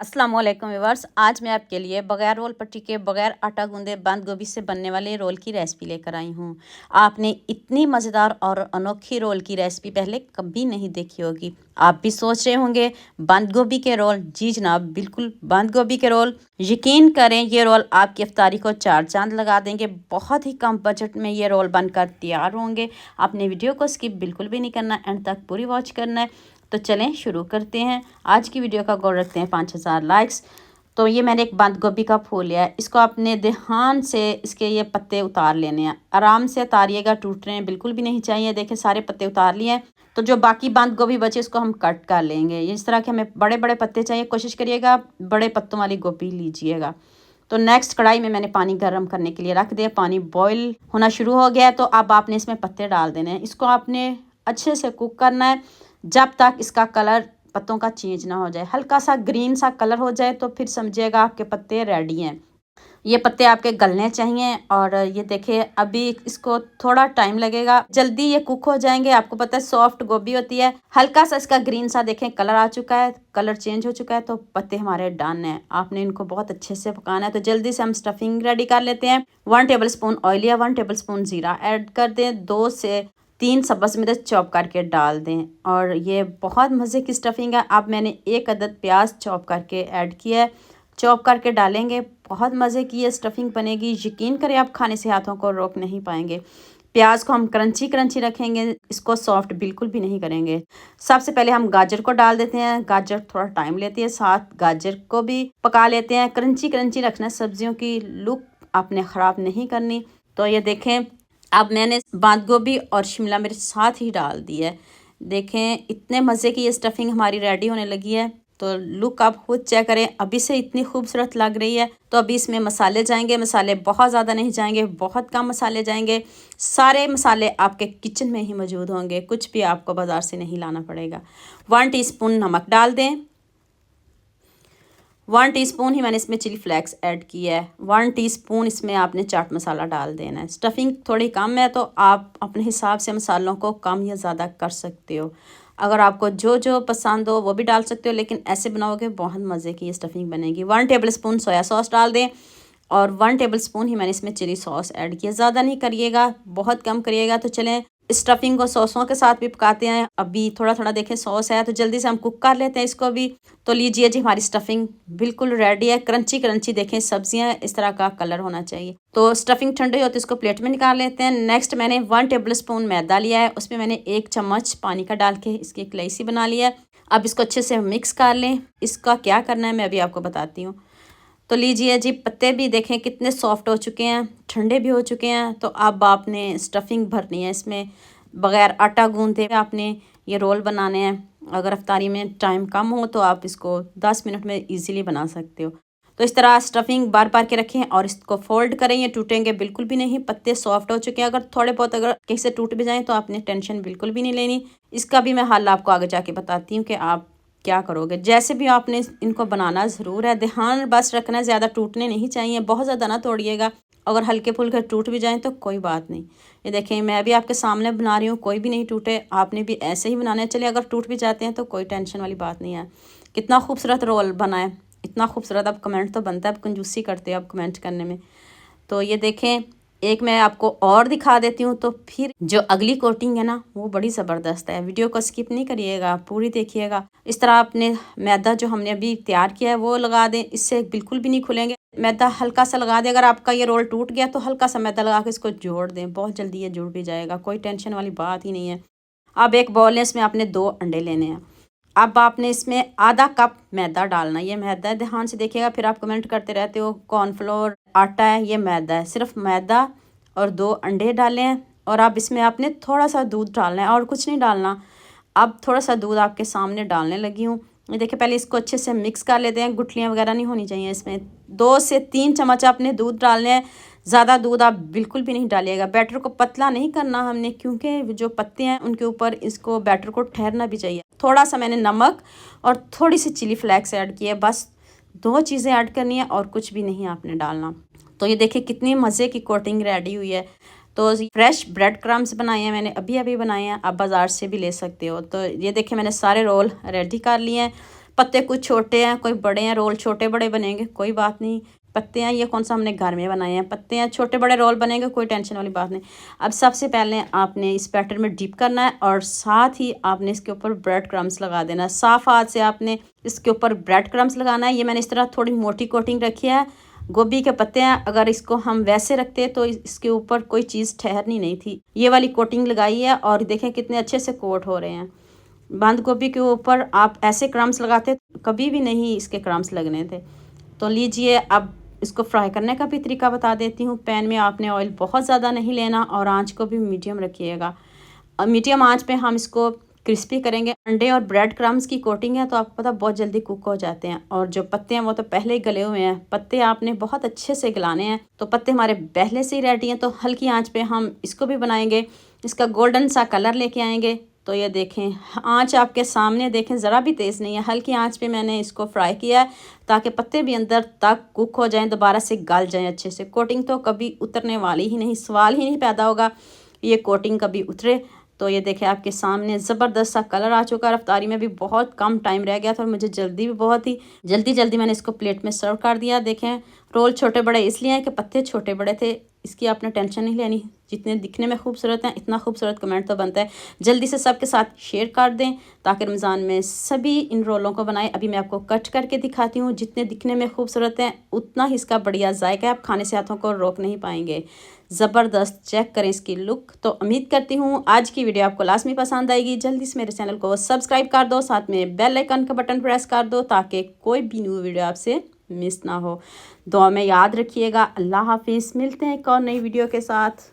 अस्सलाम वालेकुम व्यूअर्स। आज मैं आपके लिए बगैर रोल पट्टी के बगैर आटा गूंदे बंद गोभी से बनने वाले रोल की रेसिपी लेकर आई हूँ। आपने इतनी मज़ेदार और अनोखी रोल की रेसिपी पहले कभी नहीं देखी होगी। आप भी सोच रहे होंगे बंद गोभी के रोल। जी जनाब, बिल्कुल बंद गोभी के रोल। यकीन करें ये रोल आपकी इफ्तारी को चार चांद लगा देंगे। बहुत ही कम बजट में ये रोल बनकर तैयार होंगे। आपने वीडियो को स्किप बिल्कुल भी नहीं करना, एंड तक पूरी वॉच करना है। तो चलें शुरू करते हैं। आज की वीडियो का गोल रखते हैं 5000 लाइक्स। तो ये मैंने एक बंद गोभी का फूल लिया है। इसको आपने ध्यान से इसके ये पत्ते उतार लेने हैं। आराम से उतारिएगा, टूटने बिल्कुल भी नहीं चाहिए। देखें सारे पत्ते उतार लिए हैं। तो जो बाकी बंद गोभी बचे इसको हम कट कर लेंगे। इस तरह के हमें बड़े बड़े पत्ते चाहिए। कोशिश करिएगा बड़े पत्तों वाली गोभी लीजिएगा। तो नेक्स्ट कढ़ाई में मैंने पानी गर्म करने के लिए रख दिया। पानी बॉईल होना शुरू हो गया है। तो अब आपने इसमें पत्ते डाल देने हैं। इसको आपने अच्छे से कुक करना है जब तक इसका कलर पत्तों का चेंज ना हो जाए। हल्का सा ग्रीन सा कलर हो जाए तो फिर समझिएगा आपके पत्ते रेडी हैं। ये पत्ते आपके गलने चाहिए। और ये देखिए अभी इसको थोड़ा टाइम लगेगा, जल्दी ये कुक हो जाएंगे। आपको पता है सॉफ्ट गोभी होती है। हल्का सा इसका ग्रीन सा देखें कलर आ चुका है, कलर चेंज हो चुका है। तो पत्ते हमारे डन है। आपने इनको बहुत अच्छे से पकाना है। तो जल्दी से हम स्टफिंग रेडी कर लेते हैं। 1 टेबल स्पून ऑयल या 1 टेबल स्पून जीरा ऐड कर दें। 2 से 3 सब्ज़ मिर्च चॉप करके डाल दें। और ये बहुत मज़े की स्टफिंग है। अब मैंने 1 अदद प्याज चॉप करके ऐड किया है। चॉप करके डालेंगे, बहुत मज़े की ये स्टफिंग बनेगी। यकीन करें आप खाने से हाथों को रोक नहीं पाएंगे। प्याज को हम क्रंची क्रंची रखेंगे, इसको सॉफ्ट बिल्कुल भी नहीं करेंगे। सबसे पहले हम गाजर को डाल देते हैं। गाजर थोड़ा टाइम लेती है, साथ गाजर को भी पका लेते हैं। क्रंची क्रंची रखना, सब्जियों की लुक आपने ख़राब नहीं करनी। तो ये देखें अब मैंने बंद गोभी और शिमला मिर्च साथ ही डाल दी है। देखें इतने मज़े की ये स्टफिंग हमारी रेडी होने लगी है। तो लुक आप खुद चेक करें, अभी से इतनी खूबसूरत लग रही है। तो अभी इसमें मसाले जाएंगे। मसाले बहुत ज़्यादा नहीं जाएंगे, बहुत कम मसाले जाएंगे। सारे मसाले आपके किचन में ही मौजूद होंगे, कुछ भी आपको बाज़ार से नहीं लाना पड़ेगा। 1 टीस्पून नमक डाल दें। 1 टीस्पून ही मैंने इसमें चिली फ्लेक्स ऐड किया है। 1 टीस्पून इसमें आपने चाट मसाला डाल देना है। स्टफिंग थोड़ी कम है तो आप अपने हिसाब से मसालों को कम या ज़्यादा कर सकते हो। अगर आपको जो जो पसंद हो वो भी डाल सकते हो, लेकिन ऐसे बनाओगे बहुत मज़े की ये स्टफिंग बनेगी। 1 टेबल स्पून सोया सॉस डाल दें। और 1 टेबल स्पून ही मैंने इसमें चिली सॉस ऐड किया। ज़्यादा नहीं करिएगा, बहुत कम करिएगा। तो चलें स्टफिंग को सॉसों के साथ भी पकाते हैं। अभी थोड़ा थोड़ा देखें सॉस है तो जल्दी से हम कुक कर लेते हैं इसको भी। तो लीजिए जी हमारी स्टफिंग बिल्कुल रेडी है। क्रंची क्रंची देखें सब्जियां, इस तरह का कलर होना चाहिए। तो स्टफिंग ठंडी होती है, इसको प्लेट में निकाल लेते हैं। नेक्स्ट मैंने 1 टेबल स्पून मैदा लिया है। उसमें मैंने 1 चम्मच पानी का डाल के इसकी एक लईसी बना लिया है। अब इसको अच्छे से मिक्स कर लें। इसका क्या करना है मैं अभी आपको बताती हूँ। तो लीजिए जी पत्ते भी देखें कितने सॉफ्ट हो चुके हैं, ठंडे भी हो चुके हैं। तो अब आपने स्टफिंग भरनी है इसमें। बग़ैर आटा गूंदे आपने ये रोल बनाने हैं। अगर अफ्तारी में टाइम कम हो तो आप इसको 10 मिनट में इजीली बना सकते हो। तो इस तरह स्टफिंग बार बार के रखें और इसको फोल्ड करें। ये टूटेंगे बिल्कुल भी नहीं। पत्ते सॉफ्ट हो चुके हैं। अगर थोड़े बहुत अगर कहीं से टूट भी जाएँ तो आपने टेंशन बिल्कुल भी नहीं लेनी। इसका भी मैं हल आपको आगे जाके बताती हूँ कि आप क्या करोगे। जैसे भी आपने इनको बनाना ज़रूर है, ध्यान बस रखना है ज़्यादा टूटने नहीं चाहिए। बहुत ज़्यादा ना तोड़िएगा। अगर हल्के फुल्के टूट भी जाएं तो कोई बात नहीं। ये देखें मैं भी आपके सामने बना रही हूँ, कोई भी नहीं टूटे। आपने भी ऐसे ही बनाने चलिए। अगर टूट भी जाते हैं तो कोई टेंशन वाली बात नहीं है। कितना खूबसूरत रोल बना है, इतना खूबसूरत। अब कमेंट तो बनता है, अब कंजूसी करते हैं अब कमेंट करने में। तो ये देखें एक मैं आपको और दिखा देती हूँ। तो फिर जो अगली कोटिंग है ना वो बड़ी ज़बरदस्त है। वीडियो को स्किप नहीं करिएगा, पूरी देखिएगा। इस तरह आपने मैदा जो हमने अभी तैयार किया है वो लगा दें। इससे बिल्कुल भी नहीं खुलेंगे। मैदा हल्का सा लगा दें। अगर आपका ये रोल टूट गया तो हल्का सा मैदा लगा के इसको जोड़ दें, बहुत जल्दी ये जुड़ भी जाएगा। कोई टेंशन वाली बात ही नहीं है। अब एक बॉल है, इसमें आपने 2 अंडे लेने हैं। अब आपने इसमें आधा कप मैदा डालना। ये मैदा है, ध्यान से देखिएगा। फिर आप कमेंट करते रहते हो कॉर्नफ्लोर आटा है, ये मैदा है। सिर्फ मैदा और 2 अंडे डाले हैं। और अब इसमें आपने थोड़ा सा दूध डालना है और कुछ नहीं डालना। अब थोड़ा सा दूध आपके सामने डालने लगी हूँ। ये देखिए पहले इसको अच्छे से मिक्स कर लेते हैं। गुठलियाँ वगैरह नहीं होनी चाहिए इसमें। 2 से 3 चम्मच आपने दूध डालने हैं। ज़्यादा दूध आप बिल्कुल भी नहीं डालिएगा। बैटर को पतला नहीं करना हमने, क्योंकि जो पत्ते हैं उनके ऊपर इसको बैटर को ठहरना भी चाहिए। थोड़ा सा मैंने नमक और थोड़ी सी चिली फ्लेक्स ऐड किए। बस 2 चीज़ें ऐड करनी है और कुछ भी नहीं आपने डालना। तो ये देखिए कितनी मज़े की कोटिंग रेडी हुई है। तो फ्रेश ब्रेड क्रम्स बनाए हैं मैंने, अभी अभी बनाए हैं। आप बाज़ार से भी ले सकते हो। तो ये देखिए मैंने सारे रोल रेडी कर लिए हैं। पत्ते कुछ छोटे हैं, कोई बड़े हैं, रोल छोटे बड़े बनेंगे, कोई बात नहीं। पत्ते हैं ये कौन सा हमने घर में बनाए हैं, पत्ते हैं, छोटे बड़े रोल बनेंगे, कोई टेंशन वाली बात नहीं। अब सबसे पहले आपने इस बैटर में डिप करना है और साथ ही आपने इसके ऊपर ब्रेड क्रम्स लगा देना है। साफ हाथ से आपने इसके ऊपर ब्रेड क्रम्स लगाना है। ये मैंने इस तरह थोड़ी मोटी कोटिंग रखी है। गोभी के पत्ते हैं, अगर इसको हम वैसे रखते तो इसके ऊपर कोई चीज़ ठहरनी नहीं थी। ये वाली कोटिंग लगाई है और देखें कितने अच्छे से कोट हो रहे हैं। बंद गोभी के ऊपर आप ऐसे क्रम्स लगाते कभी भी नहीं इसके क्रम्स लगने थे। तो लीजिए, अब इसको फ्राई करने का भी तरीका बता देती हूँ। पैन में आपने ऑयल बहुत ज़्यादा नहीं लेना और आंच को भी मीडियम रखिएगा। मीडियम आंच पे हम इसको क्रिस्पी करेंगे। अंडे और ब्रेड क्रम्स की कोटिंग है तो आपको पता बहुत जल्दी कुक हो जाते हैं। और जो पत्ते हैं वो तो पहले ही गले हुए हैं। पत्ते आपने बहुत अच्छे से गलाने हैं। तो पत्ते हमारे पहले से ही रेडी हैं। तो हल्की आंच पे हम इसको भी बनाएंगे। इसका गोल्डन सा कलर लेके आएंगे। तो ये देखें, आंच आपके सामने देखें, ज़रा भी तेज़ नहीं है। हल्की आंच पे मैंने इसको फ्राई किया है ताकि पत्ते भी अंदर तक कुक हो जाएं, दोबारा से गल जाएं अच्छे से। कोटिंग तो कभी उतरने वाली ही नहीं, सवाल ही नहीं पैदा होगा ये कोटिंग कभी उतरे। तो ये देखें आपके सामने ज़बरदस्त सा कलर आ चुका है। रफ्तारी में भी बहुत कम टाइम रह गया था और मुझे जल्दी भी बहुत ही जल्दी मैंने इसको प्लेट में सर्व कर दिया। देखें, रोल छोटे बड़े इसलिए हैं कि पत्ते छोटे बड़े थे। इसकी आपने टेंशन नहीं लेनी, जितने दिखने में खूबसूरत हैं इतना खूबसूरत कमेंट तो बनता है। जल्दी से सबके साथ शेयर कर दें ताकि रमज़ान में सभी इन रोलों को बनाएं। अभी मैं आपको कट करके दिखाती हूँ। जितने दिखने में खूबसूरत हैं उतना ही इसका बढ़िया जायका है। आप खाने से हाथों को रोक नहीं पाएंगे। ज़बरदस्त, चेक करें इसकी लुक। तो उम्मीद करती हूँ आज की वीडियो आपको लाजमी पसंद आएगी। जल्दी से मेरे चैनल को सब्सक्राइब कर दो, साथ में बेल आइकन का बटन प्रेस कर दो ताकि कोई भी न्यू वीडियो आपसे मिस ना हो। दुआ में याद रखिएगा। अल्लाह हाफिज़। मिलते हैं एक और नई वीडियो के साथ।